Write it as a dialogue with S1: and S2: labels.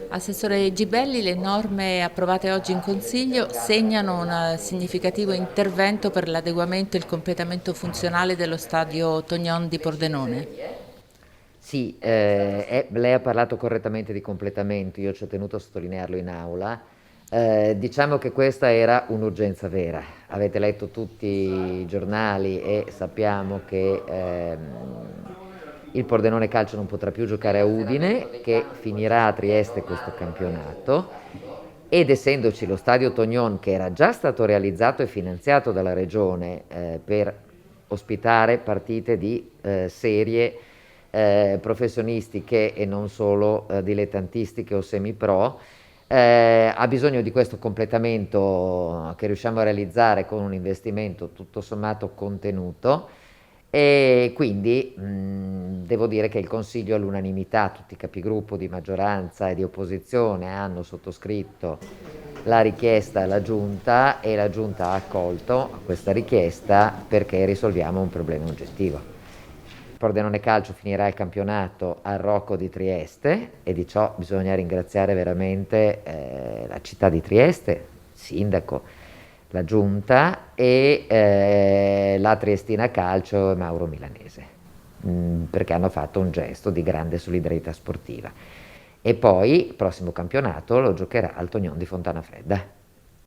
S1: Assessore Gibelli, le norme approvate oggi in Consiglio segnano un significativo intervento per l'adeguamento e il completamento funzionale dello stadio Tognon di Pordenone.
S2: Sì, lei ha parlato correttamente di completamento, io ci ho tenuto a sottolinearlo in aula. Diciamo che questa era un'urgenza vera. Avete letto tutti i giornali e sappiamo che il Pordenone Calcio non potrà più giocare a Udine, che finirà a Trieste questo campionato. Ed essendoci lo stadio Tognon, che era già stato realizzato e finanziato dalla regione per ospitare partite di serie professionistiche e non solo dilettantistiche o semi-pro, ha bisogno di questo completamento che riusciamo a realizzare con un investimento tutto sommato contenuto e quindi devo dire che il Consiglio all'unanimità, tutti i capigruppo di maggioranza e di opposizione hanno sottoscritto la richiesta alla Giunta e la Giunta ha accolto questa richiesta perché risolviamo un problema oggettivo. Pordenone Calcio finirà il campionato al Rocco di Trieste e di ciò bisogna ringraziare veramente la città di Trieste, il sindaco, la giunta e la Triestina Calcio e Mauro Milanese, perché hanno fatto un gesto di grande solidarietà sportiva. E poi il prossimo campionato lo giocherà al Tognon di Fontana Fredda.